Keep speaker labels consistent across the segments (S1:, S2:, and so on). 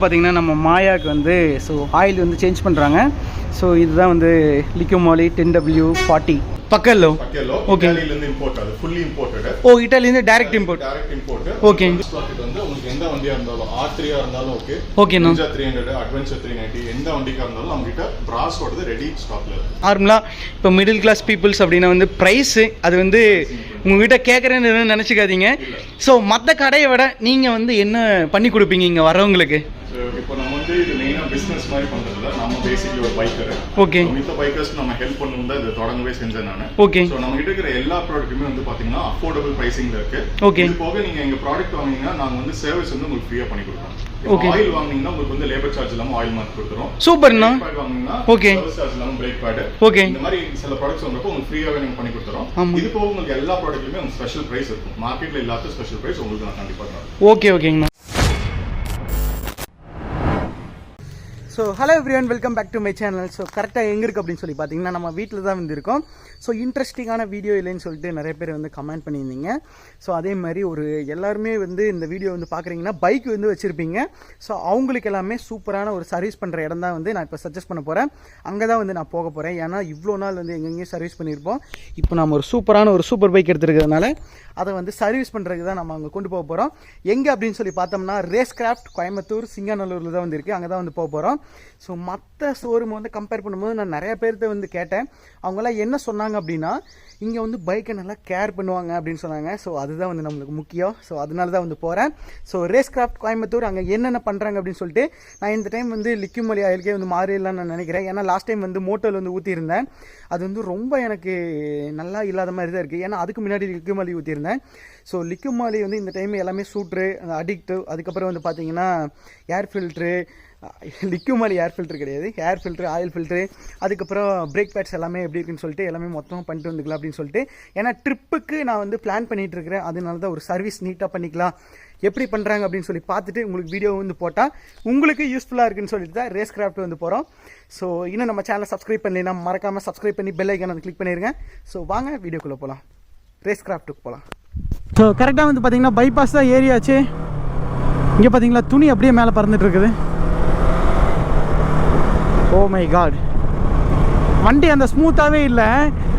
S1: பார்த்தீங்கன்னா நம்ம மாயாவுக்கு வந்து ஆயில் வந்து சேஞ்ச் பண்ணுறாங்க. ஸோ இதுதான் வந்து லிக்யூமாலி 10W40 பக்கல்லோ. ஓகே,
S2: இட்டாலியில இம்போர்ட், அது fully imported.
S1: Oh, இட்டாலியில direct import. Okay,
S2: உங்களுக்கு எந்த வண்டியா இருந்தாலும் R3 இருந்தாலும் ஓகே,
S1: ஓகேண்ணா.
S2: 300, அட்வென்ச்சர் 390 எந்த வண்டிக்கா இருந்தாலும் நம்ம கிட்ட பிராஸ் ஓடுது ரெடி ஸ்டாக்ல இருக்கு.
S1: நார்மலா இப்போ மிடில் கிளாஸ் பீப்புள்ஸ் அப்படின்னா வந்து பிரைஸ் அது வந்து உங்ககிட்ட கேட்குறேன்னு நினச்சிக்காதீங்க. ஸோ மற்ற கடையை விட நீங்கள் வந்து என்ன பண்ணி கொடுப்பீங்க இங்கே வரவங்களுக்கு?
S2: இப்போ நம்ம வந்து இது மெயினாக பிஸ்னஸ் மாதிரி பண்ணுறதுல நம்ம பேசிக்கலி ஒரு பைக்கர்.
S1: ஓகே,
S2: மித்த பைக்கர்ஸ்க்கு நம்ம ஹெல்ப் பண்ணணும் தான் இதை தொடங்கவே செஞ்சேன் நான்.
S1: ஓகே.
S2: ஸோ நம்ம கிட்ட இருக்கிற எல்லா ப்ராடக்ட்டுமே வந்து பார்த்தீங்கன்னா அஃபோர்டபுள் ப்ரைசிங்ல இருக்கு.
S1: ஓகே,
S2: இது போக நீங்கள் எங்கள் ப்ராடக்ட் வாங்கினீங்கன்னா நாங்கள் வந்து சர்வீஸ் வந்து உங்களுக்கு ஃப்ரீயாக பண்ணி கொடுப்போம்.
S1: ஓகே,
S2: ஆயில் வாங்குனீங்கன்னா உங்களுக்கு வந்து லேபர் சார்ஜ் இல்லாம ஆயில் மாத்தி கொடுத்துறோம்.
S1: சூப்பர்ண்ணா.
S2: பேட் வாங்குனீங்கன்னா
S1: ஓகே,
S2: சர்வீஸ் சார்ஜ் இல்லாம பிரேக் பேட்.
S1: ஓகே,
S2: இந்த மாதிரி சில ப்ராடக்ட்ஸ் வந்தப்போ உங்களுக்கு ஃப்ரீயாவே நாங்க பண்ணி கொடுத்துறோம். இது போக உங்களுக்கு எல்லா ப்ராடக்ட்லயுமே உங்களுக்கு ஸ்பெஷல் பிரைஸ் இருக்கும். மார்க்கெட்ல இல்லாத ஸ்பெஷல் பிரைஸ் உங்களுக்கு நான் கண்டிப்பா தரேன்.
S1: ஓகே, ஓகேங்கண்ணா. So hello everyone, welcome back to my channel. So கரெக்டாக எங்கே இருக்குது அப்படின்னு சொல்லி பார்த்தீங்கன்னா நம்ம வீட்டில் தான் வந்து இருக்கோம். ஸோ இன்ட்ரெஸ்டிங்கான வீடியோ இல்லைன்னு சொல்லிட்டு நிறைய பேர் வந்து கமெண்ட் பண்ணியிருந்தீங்க. ஸோ அதே மாதிரி ஒரு எல்லாருமே வந்து இந்த வீடியோ வந்து பார்க்குறீங்கன்னா பைக் வந்து வச்சுருப்பீங்க. ஸோ அவங்களுக்கு எல்லாமே சூப்பரான ஒரு சர்வீஸ் பண்ணுற இடம் தான் வந்து நான் இப்போ சஜஸ்ட் பண்ண போகிறேன். அங்கே தான் வந்து நான் போக போகிறேன். ஏன்னா இவ்வளோ நாள் வந்து எங்கெங்கேயும் சர்வீஸ் பண்ணியிருப்போம். இப்போ நம்ம ஒரு சூப்பர் பைக் எடுத்துருக்கிறதுனால அதை வந்து சர்வீஸ் பண்ணுறதுக்கு தான் நம்ம அங்கே கொண்டு போக போகிறோம். எங்கே அப்படின்னு சொல்லி பார்த்தோம்னா ரேஸ் கிராஃப்ட் கோயம்புத்தூர் சிங்காநல்லூரில் தான் வந்து இருக்குது. அங்கே தான் வந்து போக போகிறோம். ஸோ மற்ற ஷோரூம் வந்து கம்பேர் பண்ணும்போது நான் நிறைய பேர்கிட்ட வந்து கேட்டேன். அவங்களாம் என்ன சொன்னாங்க அப்படின்னா இங்கே வந்து பைக்கை நல்லா கேர் பண்ணுவாங்க அப்படின்னு சொன்னாங்க. ஸோ அதுதான் வந்து நம்மளுக்கு முக்கியம். ஸோ அதனால தான் வந்து போகிறேன். ஸோ ரேஸ் கிராஃப்ட் கோயம்புத்தூர் அங்கே என்னென்ன பண்ணுறாங்க அப்படின்னு சொல்லிட்டு நான் இந்த டைம் வந்து லிக்யூமாலி ஆயிலுக்கே வந்து மாறிடலாம்னு நான் நினைக்கிறேன். ஏன்னா லாஸ்ட் டைம் வந்து மோட்டோவில் வந்து ஊற்றிருந்தேன். அது வந்து ரொம்ப எனக்கு நல்லா இல்லாத மாதிரி தான் இருக்குது. ஏன்னா அதுக்கு முன்னாடி லிக்யூமாலி ஊற்றிருந்தேன். ஸோ லிக்யூமாலி வந்து இந்த டைம் எல்லாமே சூட்ரு, அடிக்டிவ், அதுக்கப்புறம் வந்து பார்த்தீங்கன்னா ஏர் ஃபில்ட்ரு, லிக்யூமாலி ஏர் ஃபில்ட்ரு கிடையாது, ஏர் ஃபில்ட்ரு, ஆயில் ஃபில்ட்ரு, அதுக்கப்புறம் பிரேக் பேட்ஸ் எல்லாமே எப்படி இருக்குன்னு சொல்லிட்டு எல்லாமே மொத்தமாக பண்ணிட்டு வந்துக்கலாம் அப்படின்னு சொல்லிட்டு. ஏன்னா ட்ரிப்புக்கு நான் வந்து பிளான் பண்ணிகிட்டு இருக்கிறேன். அதனால தான் ஒரு சர்வீஸ் நீட்டாக பண்ணிக்கலாம், எப்படி பண்ணுறாங்க அப்படின்னு சொல்லி பார்த்துட்டு உங்களுக்கு வீடியோ வந்து போட்டால் உங்களுக்கு யூஸ்ஃபுல்லாக இருக்குன்னு சொல்லிட்டு தான் ரேஸ் கிராஃப்ட் வந்து போகிறோம். ஸோ இன்னும் நம்ம சேனலை சப்ஸ்கிரைப் பண்ணலைன்னா மறக்காமல் சப்ஸ்கிரைப் பண்ணி பெல் ஐக்கானை கிளிக் பண்ணிடுங்க. ஸோ வாங்க வீடியோக்குள்ளே போகலாம், ரேஸ் கிராஃப்ட்டுக்கு போகலாம். ஸோ கரெக்டாக வந்து பார்த்தீங்கன்னா பைபாஸ் தான் ஏரியாச்சு. இங்கே பார்த்தீங்களா துணி அப்படியே மேலே பறந்துட்டு இருக்குது. ஓ மை காட், வண்டி அந்த ஸ்மூத்தாகவே இல்லை.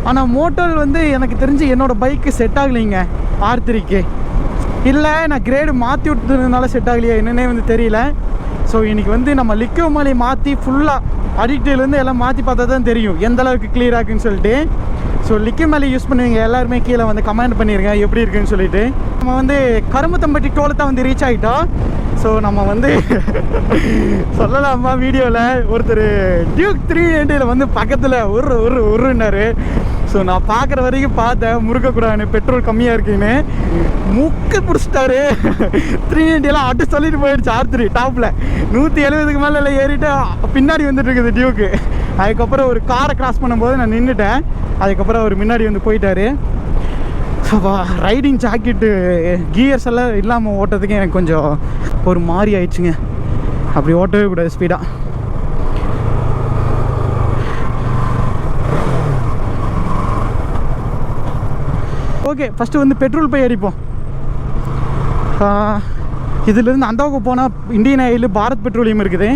S1: ஆனால் மோட்டோல் வந்து எனக்கு தெரிஞ்சு என்னோடய பைக்கு செட் ஆகலைங்க R3க்கு. இல்லை நான் கிரேடு மாற்றி விட்டுறதுனால செட் ஆகலையா என்னன்னே வந்து தெரியல. ஸோ இன்றைக்கி வந்து நம்ம லிக்யூமாலி மாற்றி ஃபுல்லாக அடிக்டிவ்லேருந்து எல்லாம் மாற்றி பார்த்தா தான் தெரியும் எந்த அளவுக்கு கிளியர் ஆகுன்னு சொல்லிட்டு. ஸோ லிக்யூமாலி யூஸ் பண்ணுவீங்க எல்லாருமே கீழே வந்து கமெண்ட் பண்ணிடுங்க எப்படி இருக்குன்னு சொல்லிட்டு. நம்ம வந்து கரும்புத்தம்பட்டி டோலை தான் வந்து ரீச் ஆகிட்டோம். ஸோ நம்ம வந்து சொல்லலாமா வீடியோவில் ஒருத்தர் டியூக் 390 வந்து பக்கத்தில் உருன்னாரு. ஸோ நான் பார்க்குற வரைக்கும் பார்த்தேன் முறுக்கக்கூடாதுன்னு, பெட்ரோல் கம்மியாக இருக்குன்னு முக்கு பிடிச்சிட்டாரு. 390 அட்டு சொல்லிட்டு போயிடுச்சு. R3 டாப்பில் 170க்கு மேலே ஏறிட்டு பின்னாடி வந்துட்டு இருக்குது டியூக்கு. அதுக்கப்புறம் ஒரு காரை கிராஸ் பண்ணும்போது நான் நின்றுட்டேன். அதுக்கப்புறம் அவர் முன்னாடி வந்து போயிட்டார். ரைடிங் ஜாக்கெட்டு கியர்ஸ் எல்லாம் இல்லாமல் ஓட்டுறதுக்கு எனக்கு கொஞ்சம் ஒரு மாதிரி ஆயிடுச்சுங்க. அப்படி ஓட்டவே கூடாது ஸ்பீடாக. ஓகே, ஃபஸ்ட்டு வந்து பெட்ரோல் போய் அடிப்போம். இதிலேருந்து அந்த பக்கம் போனால் இந்தியன் ஆயில், பாரத் பெட்ரோலியம் இருக்குது.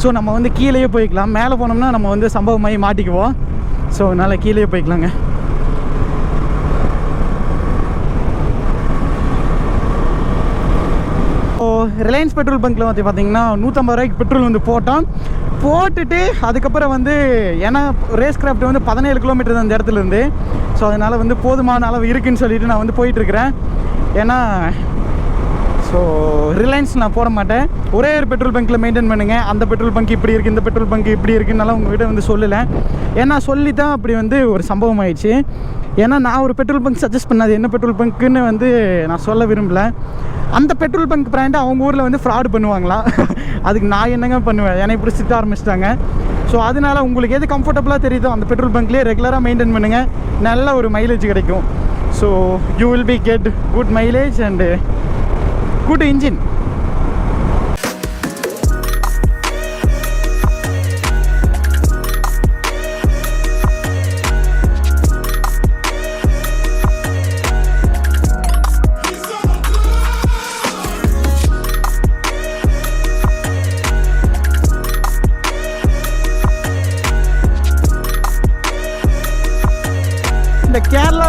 S1: ஸோ நம்ம வந்து கீழேயே போய்க்கலாம். மேலே போனோம்னா நம்ம வந்து சம்பவமாகி மாட்டிக்குவோம். ஸோ அதனால் கீழேயே போய்க்கலாங்க. ரிலையன்ஸ் பெட்ரோல் பங்க்கில் வந்து பார்த்தீங்கன்னா 150 ரூபாய்க்கு பெட்ரோல் வந்து போட்டுட்டு அதுக்கப்புறம் வந்து ஏன்னா ரேஸ் கிராஃப்ட் வந்து 17 கிலோமீட்டர் தான் அந்த இடத்துலேருந்து. ஸோ அதனால் வந்து போதுமான அளவு இருக்குதுன்னு சொல்லிட்டு நான் வந்து போயிட்டுருக்கிறேன். ஏன்னா ஸோ ரிலையன்ஸ் நான் போட மாட்டேன். ஒரே ஒரு பெட்ரோல் பங்க்கில் மெயின்டைன் பண்ணுங்கள். அந்த பெட்ரோல் பங்க் இப்படி இருக்குது, இந்த பெட்ரோல் பங்க் இப்படி இருக்குன்னால உங்கள்கிட்ட வந்து சொல்லலை. ஏன்னா சொல்லி தான் அப்படி வந்து ஒரு சம்பவம் ஆயிடுச்சு. ஏன்னா நான் ஒரு பெட்ரோல் பங்க் சஜஸ்ட் பண்ணாது என்ன பெட்ரோல் பங்க்குன்னு வந்து நான் சொல்ல விரும்பலை. அந்த பெட்ரோல் பங்க் பிராண்டு அவங்க ஊரில் வந்து ஃப்ராடு பண்ணுவாங்களாம். அதுக்கு நான் என்னங்க பண்ணுவேன், என்னை இப்படி திட்ட ஆரம்பிச்சிட்டாங்க. ஸோ அதனால் உங்களுக்கு எது கம்ஃபர்டபுளாக தெரியுதோ அந்த பெட்ரோல் பங்க்லேயே ரெகுலராக மெயின்டைன் பண்ணுங்கள். நல்ல ஒரு மைலேஜ் கிடைக்கும். So you will be get good mileage and good engine.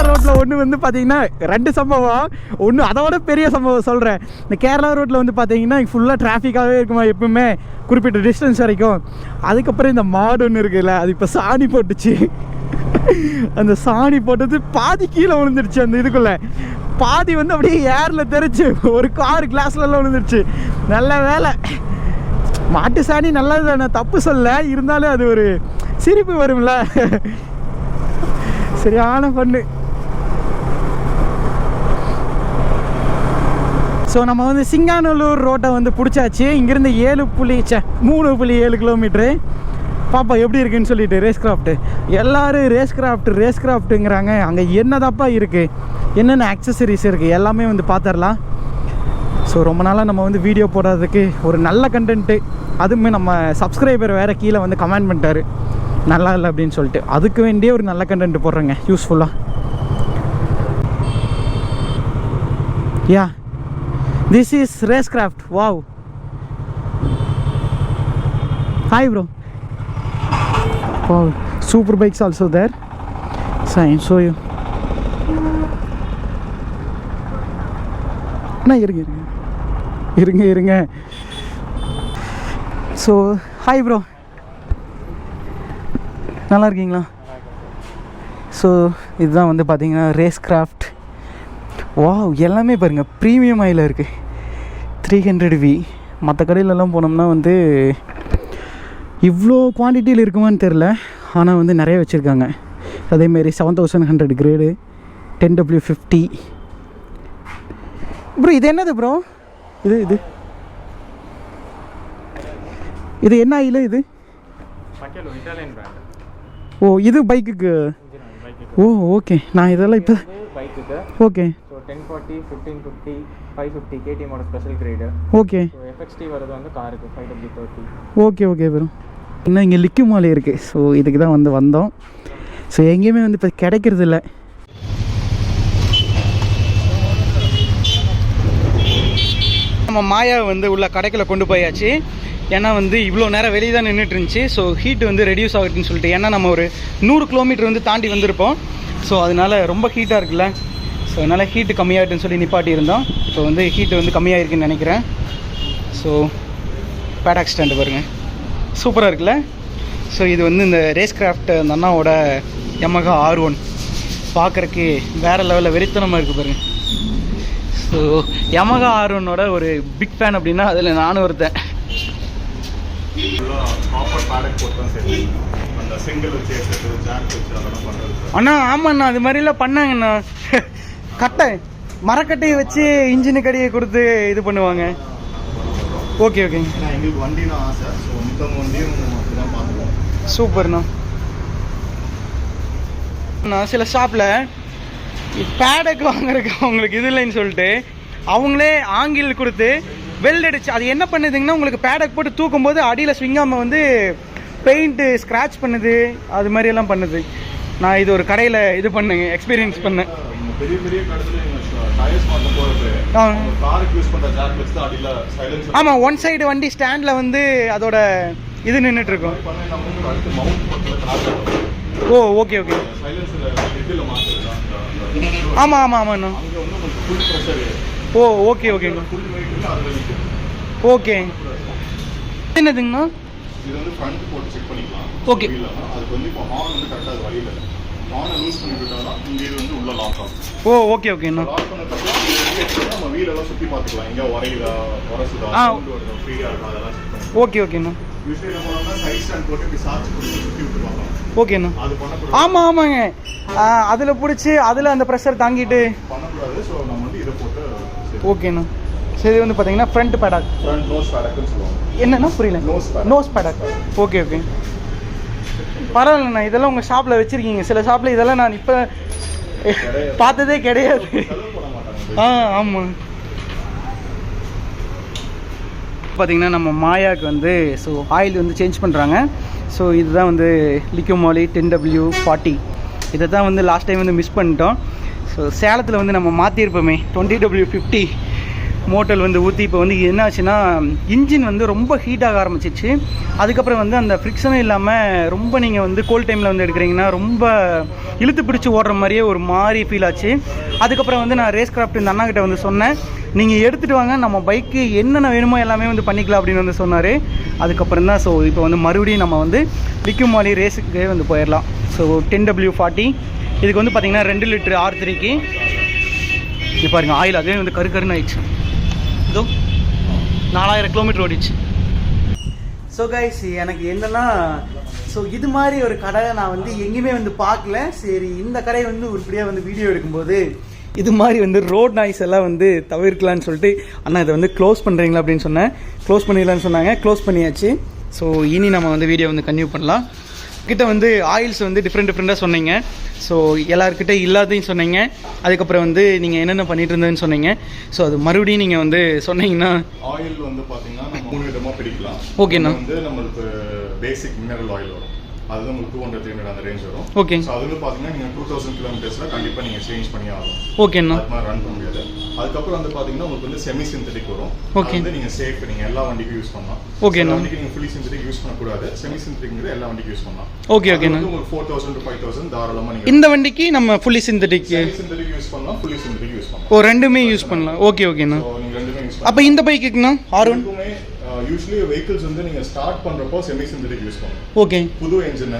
S1: ரோட்டில் ஒன்று வந்து பார்த்தீங்கன்னா 2 சம்பவம். ஒன்று அதோட பெரிய சம்பவம் சொல்கிறேன். இந்த கேரளா ரோட்டில் வந்து பார்த்தீங்கன்னா ஃபுல்லாக டிராஃபிக்காகவே இருக்குமா எப்பவுமே குறிப்பிட்ட டிஸ்டன்ஸ் வரைக்கும். அதுக்கப்புறம் இந்த மாடு ஒன்று இருக்குல்ல, அது இப்போ சாணி போட்டுச்சு. அந்த சாணி போட்டது பாதி கீழே விழுந்துருச்சு. அந்த இதுக்குள்ளே பாதி வந்து அப்படியே ஏரில் தெரிச்சு ஒரு கார் கிளாஸ்லலாம் விழுந்துருச்சு. நல்ல வேலை, மாட்டு சாணி நல்லது தானே, தப்பு சொல்ல, இருந்தாலும் அது ஒரு சிரிப்பு வரும்ல. சரியான பண்ணு. ஸோ நம்ம வந்து சிங்காநல்லூர் ரோட்டை வந்து பிடிச்சாச்சு. இங்கேருந்து 3.7 கிலோமீட்ரு. பாப்பா எப்படி இருக்குன்னு சொல்லிட்டு ரேஸ் கிராஃப்ட்டு எல்லோரும் ரேஸ் கிராஃப்ட்டுங்கிறாங்க. அங்கே என்னதாப்பா இருக்குது, என்னென்ன ஆக்சசரிஸ் இருக்குது எல்லாமே வந்து பார்த்துடலாம். ஸோ ரொம்ப நாளாக நம்ம வந்து வீடியோ போடுறதுக்கு ஒரு நல்ல கண்டென்ட்டு, அதுவுமே நம்ம சப்ஸ்கிரைபர் வேறு கீழே வந்து கமெண்ட் பண்ணிட்டாரு நல்லா இல்லை அப்படின்னு சொல்லிட்டு. அதுக்கு வேண்டிய ஒரு நல்ல கண்டென்ட் போடுறேங்க யூஸ்ஃபுல்லாக. Yeah, this is race craft. Wow, hi bro. Wow, super bikes also there. சரி, ஷோ யூ. அண்ணா இருங்க. ஸோ ஹாய் ப்ரோ, நல்லா இருக்கீங்களா? ஸோ இதுதான் வந்து பார்த்தீங்கன்னா ரேஸ் கிராஃப்ட். வாவ், எல்லாமே பாருங்கள் ப்ரீமியம் ஆயில் இருக்குது. 300V. மற்ற கடையிலலாம் போனோம்னா வந்து இவ்வளோ குவான்டிட்டியில் இருக்குமான்னு தெரில, ஆனால் வந்து நிறைய வச்சுருக்காங்க. அதேமாரி 7100 கிரேடு 10W50. ப்ரோ இது என்னது ப்ரோ? இது என்ன ஆயில் இது? ஓ, இது பைக்குக்கு. ஓ ஓகே, நான் இதெல்லாம் இப்போ
S3: பைக்குக்கு.
S1: ஓகே,
S3: ஸோ 1040, 1550, 550 KTMோட special grade.
S1: Okay.
S3: So FXT வரது வந்து காருக்கு 5W30.
S1: Okay bro. இன்னும் இங்கே லிக்கும் மாலை இருக்குது. ஸோ இதுக்கு தான் வந்து வந்தோம். ஸோ எங்கேயுமே வந்து இப்போ கிடைக்கிறது இல்லை. நம்ம மாயா வந்து உள்ள கடைக்குள்ளே கொண்டு போயாச்சு. ஏன்னா வந்து இவ்வளோ நேரம் வெளியே தான் நின்றுட்டு இருந்துச்சு. ஸோ ஹீட் வந்து ரெடியூஸ் ஆகுதுன்னு சொல்லிட்டு, ஏன்னா நம்ம ஒரு 100 கிலோமீட்டர் வந்து தாண்டி வந்திருப்போம். ஸோ அதனால் ரொம்ப ஹீட்டாக இருக்குல்ல, ஸோ அதனால் ஹீட்டு கம்மியாகிட்டுன்னு சொல்லி நிப்பாட்டி இருந்தோம். இப்போ வந்து ஹீட்டு வந்து கம்மியாக இருக்குன்னு நினைக்கிறேன். ஸோ பேடாக் ஸ்டாண்டு பாருங்கள், சூப்பராக இருக்குல்ல. ஸோ இது வந்து இந்த ரேஸ் கிராஃப்ட் அந்த அண்ணாவோட Yamaha R1 பார்க்குறக்கு வேறு லெவலில் வெறித்தனமாக இருக்குது பாருங்கள். ஸோ Yamaha R1ஓட ஒரு பிக் ஃபேன் அப்படின்னா அதில் நானும் ஒருத்தன். அண்ணா ஆமாண்ணா, அது மாதிரிலாம் பண்ணாங்கண்ணா. கட்டை மரக்கட்டையை வச்சு இன்ஜினு கடையை கொடுத்து இது பண்ணுவாங்க. ஓகே ஓகேங்க.
S2: எங்களுக்கு வண்டி தான் ஆசை. ஸோ மொத்தம் வண்டியும் தான் பார்த்துருவோம்.
S1: சூப்பர்ண்ணா. நான் சில ஷாப்பில் பேடக் வாங்குறதுக்கு அவங்களுக்கு இது இல்லைன்னு சொல்லிட்டு அவங்களே ஆங்கில் கொடுத்து வெல்ட் அடிச்சு, அது என்ன பண்ணுதுங்கன்னா உங்களுக்கு பேடக் போட்டு தூக்கும் போது அடியில் ஸ்விங்காமல் வந்து பெயிண்ட்டு ஸ்க்ராட்ச் பண்ணுது, அது மாதிரியெல்லாம் பண்ணுது. நான் இது ஒரு கடையில் இது பண்ணுங்க எக்ஸ்பீரியன்ஸ் பண்ணேன்.
S2: பெரிய பெரிய டயர்ஸ் மாட்ட போறது காருக்கு யூஸ் பண்ற ஜாக் வச்சு தான் அடியில சைலன்சர்.
S1: ஆமா, ஒன் சைடு வண்டி ஸ்டாண்ட்ல வந்து அதோட இது நின்னுட்டு இருக்கும்.
S2: அடுத்து மவுண்ட் போட்டு.
S1: ஓ ஓகே ஓகே.
S2: சைலன்சர் இதுல மாத்துறதா.
S1: ஆமா ஆமா ஆமாண்ணா.
S2: அங்க வந்து உங்களுக்கு ஃபுல் பிரஷர்.
S1: ஓ ஓகே ஓகேங்க.
S2: ஃபுல் வெயிட் அதுல நிக்குது.
S1: ஓகே. என்னதுங்கண்ணா?
S2: இது வந்து ஃப்ரண்ட் போட்டு செக் பண்ணிக்கலாம்.
S1: ஓகே.
S2: அதுக்கு வந்து இப்போ ஹார்ன் வந்து கரெக்டா அது வழியில இருக்கு. ஹார்னை லூஸ் பண்ணி விட்டாதான் இங்க இது வந்து உள்ள லாக் ஆகும்.
S1: ஓ ஓகே ஓகேண்ணா.
S2: லாக் பண்ணதுக்கு நம்ம வீல் எல்லாம் சுத்தி பார்த்துக்கலாம். எங்க வரையுதா, வரசுதா, சவுண்ட் வருதா, ஃப்ரீயா இருக்கா, அதெல்லாம் செக் பண்ணலாம்.
S1: ஓகே ஓகேண்ணா.
S2: யூஸ்வலி நம்ம வந்து சைட் ஸ்டாண்ட் போட்டு இப்படி சார்ஜ் பண்ணி சுத்தி விட்டு பார்க்கலாம்.
S1: ஓகேண்ணா.
S2: அது பண்ணக்கூடாது.
S1: ஆமா ஆமாங்க, அதில் பிடிச்சி அதில் அந்த ப்ரெஷர் தாங்கிட்டு
S2: பண்ணக்கூடாது. ஸோ நம்ம வந்து இதை போட்டு.
S1: ஓகேண்ணா. சரி, இது வந்து பார்த்தீங்கன்னா ஃப்ரண்ட் பேடாக்.
S2: ஃப்ரண்ட் நோஸ் பேடக்னு சொல்லுவாங்க.
S1: என்னன்னா புரியல? நோஸ் பேடாக். Okay okay. பரவாயில்லண்ணா, இதெல்லாம் உங்கள் ஷாப்பில் வச்சுருக்கீங்க. சில ஷாப்பில் இதெல்லாம் நான் இப்போ பார்த்ததே கிடையாது. ஆமாம். பார்த்தீங்கன்னா நம்ம மாயாவுக்கு வந்து ஸோ ஆயில் வந்து சேஞ்ச் பண்ணுறாங்க. ஸோ இதுதான் வந்து லிக்கோமாலி 10W40. இதை தான் வந்து லாஸ்ட் டைம் வந்து மிஸ் பண்ணிட்டோம். ஸோ சேலத்தில் வந்து நம்ம மாற்றிருப்போமே 20W50. மோட்டல் வந்து ஊற்றி இப்போ வந்து என்ன ஆச்சுன்னா இன்ஜின் வந்து ரொம்ப ஹீட் ஆக ஆரம்பிச்சிச்சு. அதுக்கப்புறம் வந்து அந்த ஃப்ரிக்ஷனும் இல்லாமல் ரொம்ப நீங்கள் வந்து கோல்ட் டைமில் வந்து எடுக்கிறீங்கன்னா ரொம்ப இழுத்து பிடிச்சி ஓடுற மாதிரியே ஒரு மாதிரி ஃபீல் ஆச்சு. அதுக்கப்புறம் வந்து நான் ரேஸ் கிராஃப்ட் இந்த அண்ணாக்கிட்ட வந்து சொன்னேன், நீங்கள் எடுத்துகிட்டு வாங்க, நம்ம பைக்கு என்னென்ன வேணுமோ எல்லாமே வந்து பண்ணிக்கலாம் அப்படின்னு வந்து சொன்னார். அதுக்கப்புறம் தான் ஸோ இப்போ வந்து மறுபடியும் நம்ம வந்து லிக்குமாலி ரேஸுக்கு வந்து போயிடலாம். ஸோ 10W40 இதுக்கு வந்து பார்த்திங்கன்னா 2 லிட்டர் R3க்கு இப்போ பாருங்கள் ஆயில் அதே வந்து கருன்னு ஆயிடுச்சு. இதோ 4000 கிலோமீட்டர் ஓடிச்சு. ஸோ கைஸ் எனக்கு என்னென்னா ஸோ இது மாதிரி ஒரு கடை நான் வந்து எங்கேயுமே வந்து பார்க்கல. சரி இந்த கடை வந்து உருப்படியாக வந்து வீடியோ எடுக்கும்போது இது மாதிரி வந்து ரோட் நாய்ஸ் எல்லாம் வந்து தவிர்க்கலான்னு சொல்லிட்டு அண்ணா இதை வந்து க்ளோஸ் பண்ணுறீங்களா அப்படின்னு சொன்னேன். க்ளோஸ் பண்ணிடலான்னு சொன்னாங்க, க்ளோஸ் பண்ணியாச்சு. ஸோ இனி நம்ம வந்து வீடியோ வந்து கன்டினியூ பண்ணலாம். கிட்ட வந்து ஆயில்ஸ் வந்து டிஃப்ரெண்ட்டாக சொன்னீங்க. ஸோ எல்லாருக்கிட்ட இல்லாதையும் சொன்னீங்க. அதுக்கப்புறம் வந்து நீங்கள் என்னென்ன பண்ணிட்டு இருந்ததுன்னு சொன்னீங்க. ஸோ அது மறுபடியும் நீங்கள் வந்து சொன்னீங்கன்னா
S2: ஆயில் வந்து பார்த்தீங்கன்னா நம்ம 3 விதமாக பிரிக்கலாம்.
S1: ஓகேண்ணா.
S2: வந்து நம்மளுக்கு பேசிக் மினரல் ஆயில் வரும், அது உங்களுக்கு 200-300 அந்த ரேஞ்ச் வரும்.
S1: ஓகே.
S2: ஸோ அது வந்து பார்த்தீங்கன்னா நீங்கள் 2000 கிலோமீட்டர்ஸ்ல கண்டிப்பாக நீங்கள் சேஞ்ச் பண்ணி ஆகும்.
S1: ஓகேண்ணா.
S2: அது மாதிரி ரன் பண்ண முடியாது. அதுக்கப்புறம் வந்து பார்த்தீங்கன்னா உங்களுக்கு வந்து செமி சிந்தட்டிக் வரும்.
S1: ஓகே.
S2: வந்து நீங்கள் சேஃப், நீங்கள் எல்லா வண்டிக்கும் யூஸ் பண்ணலாம்.
S1: ஓகேண்ணா.
S2: வண்டிக்கு நீங்கள் ஃபுல்லி சிந்தட்டிக் யூஸ் பண்ணக்கூடாது, செமி சிந்தட்டிக் எல்லா வண்டிக்கும் யூஸ் பண்ணலாம்.
S1: ஓகே ஓகேண்ணா.
S2: உங்களுக்கு 4000 to 5000 தாராளமாக நீங்கள்
S1: இந்த வண்டிக்கு நம்ம fully synthetic
S2: semi synthetic use பண்ணலாம், ஃபுல்லி சிந்தட்டிக் யூஸ் பண்ணலாம்.
S1: ஓ ரெண்டுமே யூஸ் பண்ணலாம். ஓகே ஓகேண்ணா.
S2: ஸோ நீங்கள் ரெண்டுமே யூஸ்
S1: அப்போ இந்த பைக்குக்குண்ணா R1
S2: யூஸ்வலி வெஹிக்கிள்ஸ் வந்து நீங்க ஸ்டார்ட் பண்றப்போ செமி சிந்தட்டிக் யூஸ் பண்ணணும்.
S1: ஓகே.
S2: புது என்ஜின்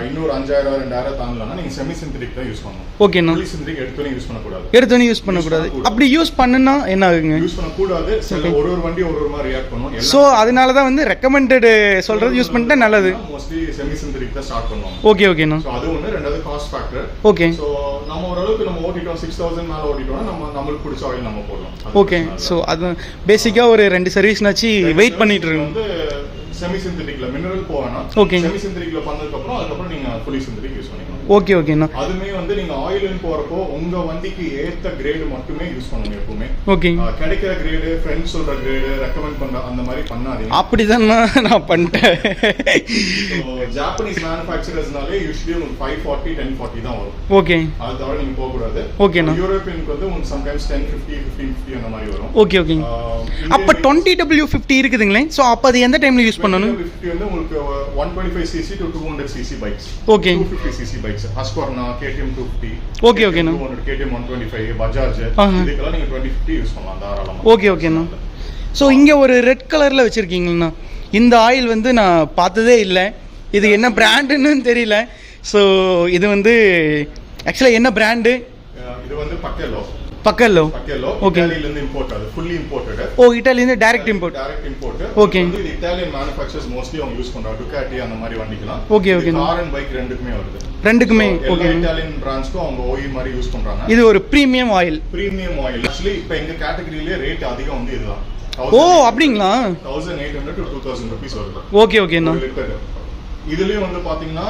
S2: இன்னொரு 5000-2000 தாண்டலன்னா நீங்க செமி சிந்தட்டிக் தான் யூஸ் பண்ணணும்.
S1: ஓகேண்ணா.
S2: ஃபுல்லி சிந்தட்டிக் எடுத்தோனே யூஸ் பண்ணக்கூடாது.
S1: எடுத்தோனே யூஸ் பண்ணக்கூடாது. அப்படி யூஸ் பண்ணுனா என்ன ஆகுங்க?
S2: யூஸ் பண்ணக்கூடாது. சில ஒரு வண்டி ஒரு மாதிரி ரியாக்ட் பண்ணும்.
S1: ஸோ அதனால தான் வந்து ரெக்கமெண்டட் சொல்றது யூஸ் பண்ணிட்டா நல்லது.
S2: மோஸ்ட்லி செமி சிந்தட்டிக் தான் ஸ்டார்ட் பண்ணுவாங்க.
S1: ஓகே ஓகேண்ணா.
S2: ஸோ அது ஒன்று. ரெண்டாவது காஸ்ட் ஃபேக்டர்.
S1: ஓகே.
S2: ஸோ நம்ம ஓரளவுக்கு நம்ம ஓட்டிட்டோம் 6000 மேலே ஓட்டிட்டோம்னா நம்மளுக்கு பிடிச்ச ஆயில் நம்ம போடலாம்.
S1: ஓகே. ஸோ அது பேசிக்காக ஒரு 2 சர்வீஸ்னாச்சு வெயிட் பண்ணிட்டு இருக்கோம்.
S2: வந்து செமி சிந்தட்டிக்ல மினரல் போவேனா.
S1: ஓகே.
S2: செமி சிந்தட்டிக்ல பண்ணதுக்கு அப்புறம் அதுக்கப்புறம் நீங்க ஃபுல்லி சிந்தட்டிக் யூஸ் பண்ணிக்கலாம்.
S1: ஓகே ஓகேண்ணா.
S2: அதுமே வந்து நீங்க ஆயில்னு போறப்போ உங்க வண்டிக்கு ஏத்த கிரேடு மட்டுமே யூஸ் பண்ணுங்க எப்பவுமே.
S1: ஓகே.
S2: கிடைக்கிற கிரேடு, ஃப்ரெண்ட்ஸ் சொல்ற கிரேடு, ரெக்கமெண்ட் பண்ற அந்த மாதிரி பண்ணாதீங்க.
S1: அப்படிதான் நான் பண்ணிட்டேன்.
S2: ஜாப்பனீஸ் மேனுஃபேக்சரர்ஸ்னாலே யூசுவலி உங்களுக்கு 540 1040 தான் வரும்.
S1: ஓகே.
S2: அது தவிர நீங்க போக கூடாது.
S1: ஓகேண்ணா.
S2: யூரோப்பியனுக்கு வந்து உங்களுக்கு சம்டைம்ஸ் 1050 1550 அந்த மாதிரி வரும்.
S1: Okay okay. அப்ப 20W50 இருக்குதுங்களே. சோ அப்ப அது எந்த டைம்ல யூஸ் பண்ணனும்?
S2: 50 வந்து உங்களுக்கு 125cc to 200cc bikes.
S1: Okay.
S2: 250cc bikes. Husqvarna, KTM 250.
S1: Okay ஓகேண்ணா.
S2: 200, KTM 125, Bajaj இதுக்கெல்லாம் நீங்க 2050 யூஸ் பண்ணலாம் தாராளமா.
S1: ஓகே ஓகேண்ணா. ஸோ இங்கே ஒரு ரெட் கலரில் வச்சுருக்கீங்கண்ணா. இந்த ஆயில் வந்து நான் பார்த்ததே இல்லை. இது என்ன பிராண்டுன்னு தெரியல. ஸோ இது வந்து ஆக்சுவலாக என்ன பிராண்டு?
S2: இது வந்து பக்கெல்லோ.
S1: பக்கெல்லோ.
S2: ஓகே. இட்டாலியில இருந்து இம்போர்ட், அது ஃபுல்லி இம்போர்ட்டட்.
S1: ஓ இட்டாலியில இருந்து direct import.
S2: Direct import.
S1: Okay.
S2: இது இட்டாலியன் மேனுஃபேக்சரர்ஸ் மோஸ்ட்லி அவங்க யூஸ் பண்றாங்க. டுகாட்டி அந்த மாதிரி வண்டிக்கலாம்.
S1: Okay okay.
S2: Car and bike ரெண்டுக்குமே வருது.
S1: ரெண்டுக்குமே. ஓகே.
S2: இட்டாலியன் பிராண்ட்ஸ்க்கு அவங்க ஓஇ மாதிரி யூஸ் பண்றாங்க.
S1: இது ஒரு premium oil.
S2: Premium oil. Actually இப்போ எங்க கேட்டகரியிலே ரேட் அதிகம் வந்து இதுதான்.
S1: ஓ அப்படிங்களா?
S2: 1800 to 2000 rupees வருது.
S1: ஓகே ஓகேண்ணா.
S2: இதுலயும் வந்து பாத்தீங்கன்னா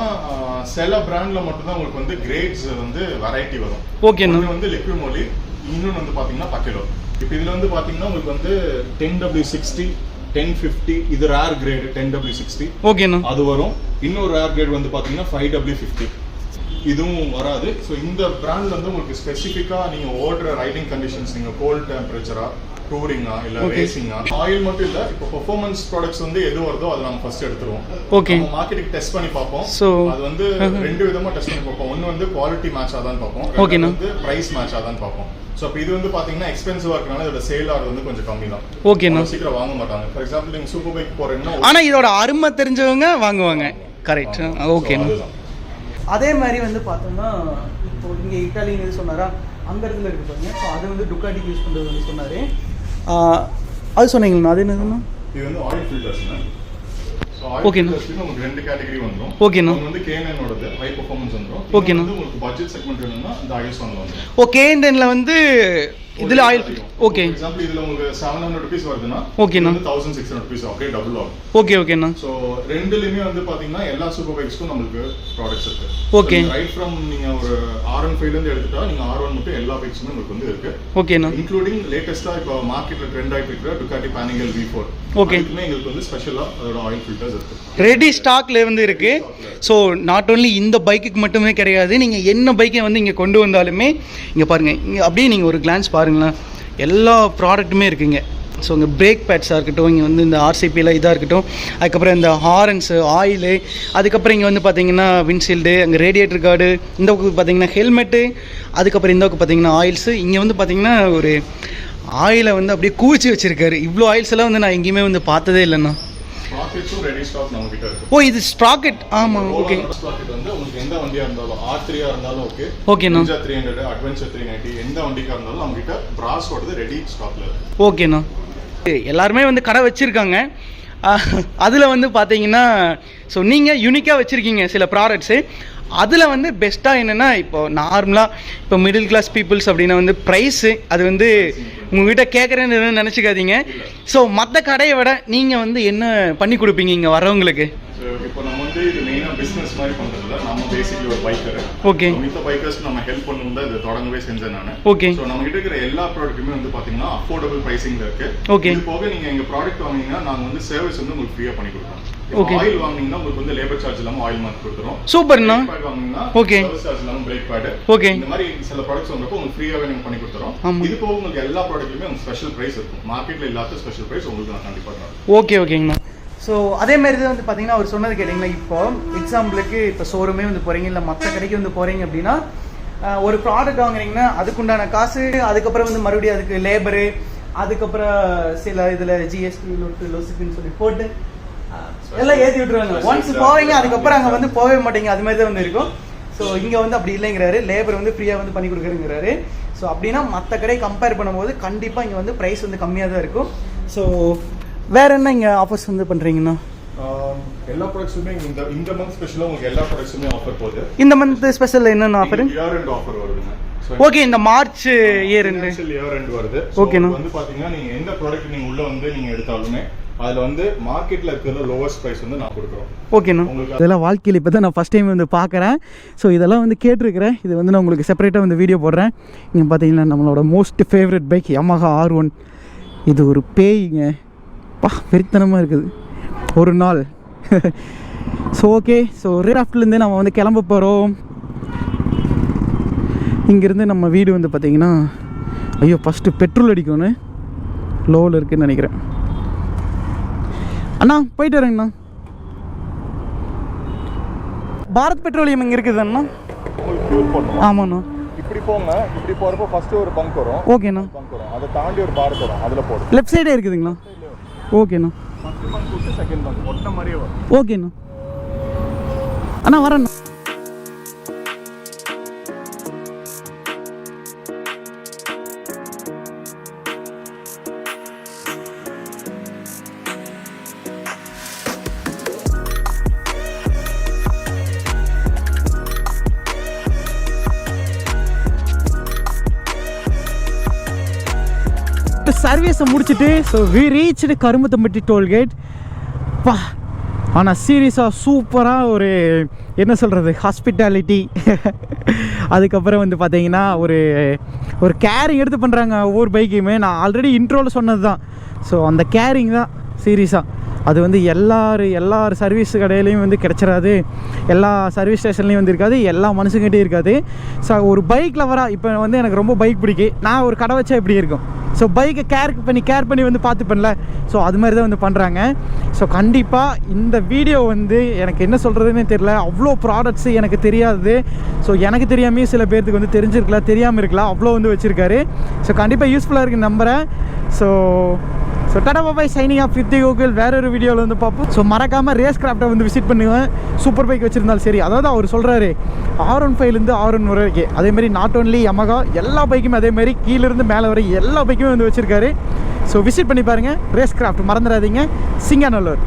S2: சில பிராண்ட்ல மட்டும் தான் உங்களுக்கு வந்து கிரேட்ஸ் வந்து வெரைட்டி வரும்.
S1: ஓகேண்ணா.
S2: இது வந்து லிக்விமோலி, இன்னொன்னு வந்து பாத்தீங்கன்னா பக்கெலோ. இப்போ இதுல வந்து பாத்தீங்கன்னா உங்களுக்கு வந்து 10W60 1050 இது ரேர் கிரேட் 10W60.
S1: ஓகேண்ணா.
S2: அது வரும். இன்னொரு ரேர் கிரேட் வந்து பாத்தீங்கன்னா 5W50 இதுவும் வராது. ஸோ இந்த பிராண்ட் வந்து உங்களுக்கு ஸ்பெசிஃபிக்கா நீங்க ஓடுற ரைடிங் கண்டிஷன்ஸ், நீங்க கோல்ட் டெம்பரேச்சரா, டூரிங்கா இல்ல ரேசிங்கா, ஆயில் மட்டும் இல்ல இப்போ பெர்ஃபார்மன்ஸ் ப்ராடக்ட்ஸ் வந்து எது வருதோ அதை நம்ம ஃபர்ஸ்ட் எடுத்துருவோம்.
S1: ஓகே.
S2: மார்க்கெட்டுக்கு டெஸ்ட் பண்ணி பார்ப்போம். அது வந்து 2 விதமா டெஸ்ட் பண்ணி பார்ப்போம். ஒன்னு வந்து குவாலிட்டி மேட்ச் ஆதான் பார்ப்போம்.
S1: ஓகேண்ணா.
S2: வந்து பிரைஸ் மேட்ச் ஆதான் பார்ப்போம். ஸோ இப்போ இது வந்து பாத்தீங்கன்னா எக்ஸ்பென்சிவா இருக்கனால இதோட சேல் ஆகிறது வந்து கொஞ்சம் கம்மி தான்.
S1: ஓகேண்ணா.
S2: சீக்கிரம் வாங்க மாட்டாங்க. ஃபார் எக்ஸாம்பிள் நீங்க சூப்பர் பைக் போறீங்கன்னா
S1: ஆனா இதோட அருமை தெரிஞ்சவங்க வாங்குவாங்க. கரெக்ட். ஓகேண்ணா. அதே மாதிரி வந்து பார்த்தோம்னா இப்போ இங்கே இட்டாலின்னு சொன்னாரா, அந்த இடத்துல இருக்கு பாருங்க. ஸோ அது வந்து டுக்காட்டிக்கு யூஸ் பண்ணுறது வந்து சொன்னார். அது சொன்னீங்களா? அது என்னதுன்னா
S2: இது வந்து ஆயில் ஃபில்டர்ஸ்னா.
S1: ஓகேண்ணா.
S2: உங்களுக்கு 2 கேட்டகரி வந்துரும்.
S1: ஓகேண்ணா.
S2: இது வந்து K9ஓடது ஹை பெர்ஃபார்மன்ஸ் வந்துரும்.
S1: ஓகேண்ணா.
S2: உங்களுக்கு பட்ஜெட் செக்மெண்ட் வேணும்னா இந்த IS1ல வந்துரும்.
S1: ஓகே. K9ல வந்து இதுல ஆயில். ஓகே.
S2: ஃபார் எக்ஸாம்பிள் இதுல உங்களுக்கு 700 rupees வருதுன்னா
S1: ஓகேண்ணா
S2: 1600 rupees அப்படியே டபுள் ஆகும்.
S1: ஓகே ஓகேண்ணா.
S2: சோ ரெண்டுலயுமே வந்து பாத்தீங்கன்னா எல்லா சூப்பர் பைக்ஸ்க்கும் நமக்கு ப்ராடக்ட்ஸ் இருக்கு.
S1: ஓகே.
S2: ரைட் ஃப்ரம் நீங்க ஒரு R15 ல இருந்து எடுத்துட்டா நீங்க R1 மட்டும் எல்லா பைக்ஸுமே உங்களுக்கு வந்து இருக்கு.
S1: ஓகேண்ணா.
S2: இன்க்ளூடிங் லேட்டஸ்டா இப்போ மார்க்கெட்ல ட்ரெண்ட் ஆயிட்டு இருக்கிற Ducati Panigale V4.
S1: ஓகே.
S2: இதுமே உங்களுக்கு வந்து ஸ்பெஷலா அதோட ஆயில் ஃபில்டர்ஸ் இருக்கு.
S1: ரெடி ஸ்டாக்ல வந்து இருக்கு. ஸோ நாட் ஓன்லி இந்த பைக்குக்கு மட்டுமே கிடையாது, நீங்கள் என்ன பைக்கை வந்து இங்கே கொண்டு வந்தாலுமே இங்கே பாருங்கள், இங்கே அப்படியே நீங்கள் ஒரு கிளான்ஸ் பாருங்களேன். எல்லா ப்ராடக்ட்டுமே இருக்குங்க. ஸோ இங்கே பிரேக் பேட்ஸாக இருக்கட்டும், இங்கே வந்து இந்த ஆர்சிபியில் இதாக இருக்கட்டும், அதுக்கப்புறம் இந்த ஹாரன்ஸு, ஆயிலு, அதுக்கப்புறம் இங்கே வந்து பார்த்தீங்கன்னா விண்ட்ஷீல்டு, அங்கே ரேடியேட்டர் கார்டு, இந்த பக்கம் பார்த்தீங்கன்னா ஹெல்மெட்டு, அதுக்கப்புறம் இந்த பக்கம் பார்த்தீங்கன்னா ஆயில்ஸு. இங்கே வந்து பார்த்தீங்கன்னா ஒரு ஆயிலை வந்து அப்படியே கூச்சி வச்சுருக்காரு. இவ்வளோ ஆயில்ஸ் எல்லாம் வந்து நான் எங்கேயுமே வந்து பார்த்ததே இல்லைண்ணா.
S2: ஸ்ப்ராக்கெட்ஸும் ரெடி ஸ்டாக் நம்ம கிட்ட இருக்கு.
S1: ஓ, இது ஸ்ப்ராக்கெட். ஆமாம், ஓகே.
S2: ஸ்ப்ராக்கெட் வந்து உங்களுக்கு எந்த வண்டியா இருந்தாலும் R3 இருந்தாலும் ஓகே,
S1: ஓகேண்ணா.
S2: Ninja 300, Adventure 390 எந்த வண்டிக்கா இருந்தாலும் நம்ம கிட்ட பிராஸோடது ரெடி ஸ்டாக்ல இருக்கு.
S1: ஓகேண்ணா. எல்லாருமே வந்து கடை வச்சுருக்காங்க. அதில் வந்து பார்த்தீங்கன்னா ஸோ நீங்கள் யூனிக்காக வச்சுருக்கீங்க சில ப்ராடக்ட்ஸு. அதில் வந்து பெஸ்ட்டாக என்னென்னா, இப்போ நார்மலாக இப்போ மிடில் கிளாஸ் பீப்புள்ஸ் அப்படின்னா வந்து ப்ரைஸு அது வந்து உங்கள்கிட்ட கேட்குறேன்னு நினச்சிக்காதீங்க. ஸோ மற்ற கடையை விட நீங்கள் வந்து என்ன பண்ணி கொடுப்பீங்க இங்கே வரவங்களுக்கு?
S2: இப்போ நம்ம வந்து இது மெயினா பிசினஸ் மாதிரி பண்றதுல நம்ம பேசிக்கலி ஒரு பைக்கர்.
S1: ஓகே.
S2: மித்த பைக்கர்ஸ் நம்ம ஹெல்ப் பண்ணணும் தான் இது தொடங்கவே செஞ்சேன் நான்.
S1: ஓகே.
S2: சோ நம்ம கிட்ட இருக்கிற எல்லா ப்ராடக்ட்டுமே வந்து பாத்தீங்கன்னா அஃபோர்டபிள் பிரைசிங்ல இருக்கு.
S1: ஓகே.
S2: இது போக நீங்க எங்க ப்ராடக்ட் வாங்குனீங்கன்னா நாங்க வந்து சர்வீஸ் வந்து உங்களுக்கு ஃப்ரீயா பண்ணி கொடுப்போம்.
S1: ஓகே.
S2: ஆயில் வாங்குனீங்கன்னா உங்களுக்கு வந்து லேபர் சார்ஜ் இல்லாம ஆயில் மார்க் கொடுத்துறோம்.
S1: சூப்பர்ண்ணா.
S2: பேட் வாங்குனீங்கன்னா
S1: ஓகே,
S2: சர்வீஸ் சார்ஜ் இல்லாம பிரேக் பேட்.
S1: ஓகே.
S2: இந்த மாதிரி சில ப்ராடக்ட்ஸ் வந்தப்போ உங்களுக்கு ஃப்ரீயாவே நீங்க பண்ணி கொடுத்துறோம். இது போக உங்களுக்கு எல்லா ப்ராடக்ட்லயுமே உங்களுக்கு ஸ்பெஷல் பிரைஸ் இருக்கும். மார்க்கெட்ல இல்லாத ஸ்பெஷல் பிரைஸ் உங்களுக்கு நான் கண்டிப்பா தரேன்.
S1: ஓகே, ஓகேங்கண்ணா. ஸோ அதே மாதிரி தான் வந்து பார்த்தீங்கன்னா அவர் சொன்னது கேட்டிங்கன்னா, இப்போ எக்ஸாம்பிளுக்கு இப்போ ஷோரூமே வந்து போகிறீங்க, இல்லை மற்ற கடைக்கு வந்து போகிறீங்க அப்படின்னா ஒரு ப்ராடக்ட் வாங்குறீங்கன்னா அதுக்குண்டான காசு, அதுக்கப்புறம் வந்து மறுபடியும் அதுக்கு லேபரு, அதுக்கப்புறம் சில இதில் ஜிஎஸ்டி லொசுக்குன்னு சொல்லி போட்டு எல்லாம் ஏற்றி விட்டுருவாங்க. ஒன்ஸ் போவீங்க, அதுக்கப்புறம் அங்கே வந்து போகவே மாட்டீங்க. அது மாதிரி தான் வந்து இருக்கும். ஸோ இங்கே வந்து அப்படி இல்லைங்கிறாரு, லேபர் வந்து ஃப்ரீயாக வந்து பண்ணி கொடுக்குறேங்கிறாரு. ஸோ அப்படின்னா மற்ற கடை கம்பேர் பண்ணும்போது கண்டிப்பாக இங்கே வந்து ப்ரைஸ் வந்து கம்மியாக தான் இருக்கும். ஸோ வேற என்ன இங்கே ஆஃபர்ஸ் வந்து பண்ணுறீங்கண்ணா?
S2: எல்லா ப்ராடக்ட்ஸுமே இந்த மந்த் ஸ்பெஷலாக உங்களுக்கு எல்லா ப்ராடக்ட்ஸுமே ஆஃபர் போகுது.
S1: இந்த மந்த் ஸ்பெஷல் என்னென்ன ஆஃபர்?
S2: இயர் எண்ட் ஆஃபர் வருதுங்க.
S1: ஓகே, இந்த மார்ச் இயர் எண்ட் வருது.
S2: ஓகேண்ணா. வந்து பாத்தீங்கன்னா நீங்க எந்த ப்ராடக்ட் நீங்க உள்ள வந்து நீங்க எடுத்தாலுமே அதுல வந்து மார்க்கெட்ல இருக்கிற லோவஸ்ட் பிரைஸ் வந்து நான் கொடுக்குறோம்.
S1: ஓகேண்ணா. இதெல்லாம் வாழ்க்கையில் இப்போ தான் நான் ஃபஸ்ட் டைம் வந்து பார்க்குறேன். ஸோ இதெல்லாம் வந்து கேட்டிருக்கிறேன். இது வந்து நான் உங்களுக்கு செப்பரேட்டாக வந்து வீடியோ போடுறேன். இங்கே பார்த்தீங்கன்னா நம்மளோட most favourite bike Yamaha R1. இது ஒரு பேய்ங்க, பா பெரித்தனமாக இருக்குது ஒரு நாள். ஸோ ஓகே, ஸோ ரேராஃப்ட்லேருந்து நம்ம வந்து கிளம்ப போகிறோம். இங்கேருந்து நம்ம வீடு வந்து பார்த்திங்கன்னா, ஐயோ ஃபஸ்ட்டு பெட்ரோல் அடிக்கணும், லோவில் இருக்குதுன்னு நினைக்கிறேன். அண்ணா போயிட்டு வரேங்கண்ணா. பாரத் பெட்ரோலியம் இங்கே இருக்குது அண்ணா. ஆமாண்ணா.
S2: இப்படி போங்க, இப்படி போகிறப்போ ஃபஸ்ட்டு ஒரு பங்க் வரும்.
S1: ஓகேண்ணா.
S2: பங்க் வரும், அதை தாண்டி ஒரு பாரத் வரும், அதில் போடும்.
S1: லெஃப்ட் சைடே இருக்குதுங்களா? ஓகேண்ணா.
S2: ஃபஸ்ட்டு பங்க் விட்டு செகண்ட் பங்க் ஒட்ட மாதிரியே வரும்.
S1: ஓகேண்ணா. அண்ணா வரேண்ணா. சர்வீஸை முடிச்சுட்டு so we reached Karumathampatti toll gate. பா ஆனால் சீரியஸாக சூப்பராக ஒரு என்ன சொல்கிறது ஹாஸ்பிட்டாலிட்டி. அதுக்கப்புறம் வந்து பார்த்தீங்கன்னா ஒரு கேரிங் எடுத்து பண்ணுறாங்க ஒவ்வொரு பைக்கையுமே. நான் ஆல்ரெடி இன்ட்ரோவில் சொன்னது தான். ஸோ அந்த கேரிங் தான் சீரியஸாக அது வந்து எல்லார் சர்வீஸ் கடையிலையும் வந்து கிடச்சிடாது, எல்லா சர்வீஸ் ஸ்டேஷன்லேயும் வந்து இருக்காது, எல்லா மனுஷங்கிட்டையும் இருக்காது. ஸோ ஒரு பைக் லவராக இப்போ வந்து எனக்கு ரொம்ப பைக் பிடிக்கும். நான் ஒரு கடை வச்சா எப்படி இருக்கும்? ஸோ பைக்கை கேர் பண்ணி வந்து பார்த்துப்பேன்ல. ஸோ அது மாதிரி தான் வந்து பண்ணுறாங்க. ஸோ கண்டிப்பாக இந்த வீடியோ வந்து எனக்கு என்ன சொல்கிறதுனே தெரியல, அவ்வளோ ப்ராடக்ட்ஸு எனக்கு தெரியாது. ஸோ எனக்கு தெரியாமே சில பேர்த்துக்கு வந்து தெரிஞ்சிருக்கலாம், தெரியாமல் இருக்கலாம், அவ்வளோ வந்து வச்சுருக்காரு. ஸோ கண்டிப்பாக யூஸ்ஃபுல்லாக இருக்குன்னு நம்புகிறேன். So Tata bye, signing off with Gokul. வேற ஒரு வீடியோவில் வந்து பார்ப்போம். ஸோ மறக்காமல் ரேஸ் கிராஃப்டை வந்து விசிட் பண்ணுவேன். சூப்பர் பைக் வச்சுருந்தாலும் சரி, அதாவது அவர் சொல்கிறாரு R15லேருந்து R1 வரைக்கும், அதேமாதிரி நாட் ஓன்லி Yamaha எல்லா பைக்குமே அதேமாதிரி கீழேருந்து மேலே வரை எல்லா பைக்குமே வந்து வச்சுருக்காரு. ஸோ விசிட் பண்ணி பாருங்கள். ரேஸ் கிராஃப்ட் மறந்துடாதீங்க, சிங்காநல்லூர்.